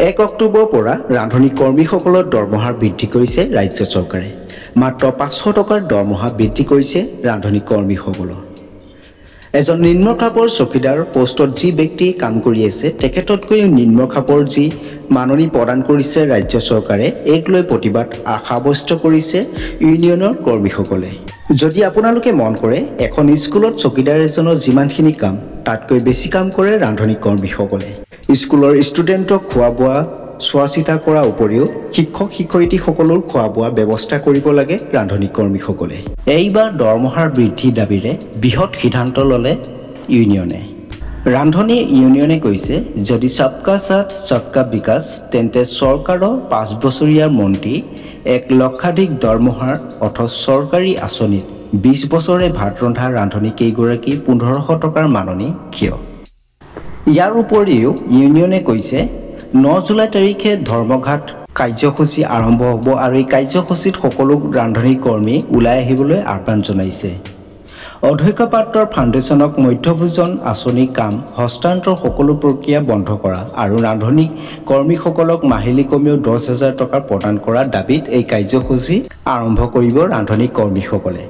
1 অক্টোবৰৰ পৰা ৰান্ধনী কৰ্মীসকলৰ দৰমহা বৃদ্ধি কৰিছে ৰাজ্য চৰকাৰে। মাত্ৰ 500 টকাৰ দৰমহা বৃদ্ধি কৰিছে ৰান্ধনী কৰ্মীসকলৰ। এজন নিম্ন খাপৰ চকীদাৰ পোষ্টত যি ব্যক্তি কাম কৰি আছে তেখেততকৈ নিম্ন খাপৰ যি মাননি প্ৰদান কৰিছে ৰাজ্য চৰকাৰে, এক লৈ প্ৰতিবাদ সাব্যস্ত কৰিছে ইউনিয়নৰ কৰ্মীসকলে। যদি আপোনালোকে মন কৰে, এখন স্কুলত চকীদাৰ এজনৰ যিমানখিনি কাম তাতকৈ বেছি কাম কৰে ৰান্ধনী কৰ্মীসকলে। স্কুলৰ ষ্টুডেণ্টক খোৱা বোৱা চোৱা চিতা কৰাৰ উপৰিও শিক্ষক শিক্ষয়িত্ৰীসকলৰ খোৱা বোৱাৰ ব্যৱস্থা কৰিব লাগে ৰান্ধনী কৰ্মীসকলে। এইবাৰ দৰমহাৰ বৃদ্ধিৰ দাবীৰে বৃহৎ সিদ্ধান্ত ল'লে ইউনিয়নে। ৰান্ধনী ইউনিয়নে কৈছে, যদি সবকা সাথ সবকা বিকাশ, তেন্তে চৰকাৰৰ 5 বছৰীয়া মন্ত্ৰী 1 লক্ষাধিক দৰমহাৰ অথচ চৰকাৰী আঁচনিত 20 বছৰে ভাত ৰন্ধা ৰান্ধনী কেইগৰাকী 1500 টকাৰ মাননি কিয়? ইয়াৰ উপৰিও ইউনিয়নে কৈছে, 9 জুলাই তাৰিখে ধৰ্মঘাট কাৰ্যসূচী আৰম্ভ হ'ব আৰু এই কাৰ্যসূচীত সকলো ৰান্ধনী কৰ্মী ওলাই আহিবলৈ আহ্বান জনাইছে। অধ্যক্ষ পাত্ৰৰ ফাউণ্ডেশ্যনক মধ্যভোজন আঁচনিৰ কাম হস্তান্তৰ সকলো প্ৰক্ৰিয়া বন্ধ কৰা আৰু ৰান্ধনী কৰ্মীসকলক মাহিলী কমেও 10,000 টকা প্ৰদান কৰাৰ দাবীত এই কাৰ্যসূচী আৰম্ভ কৰিব ৰান্ধনী কৰ্মীসকলে।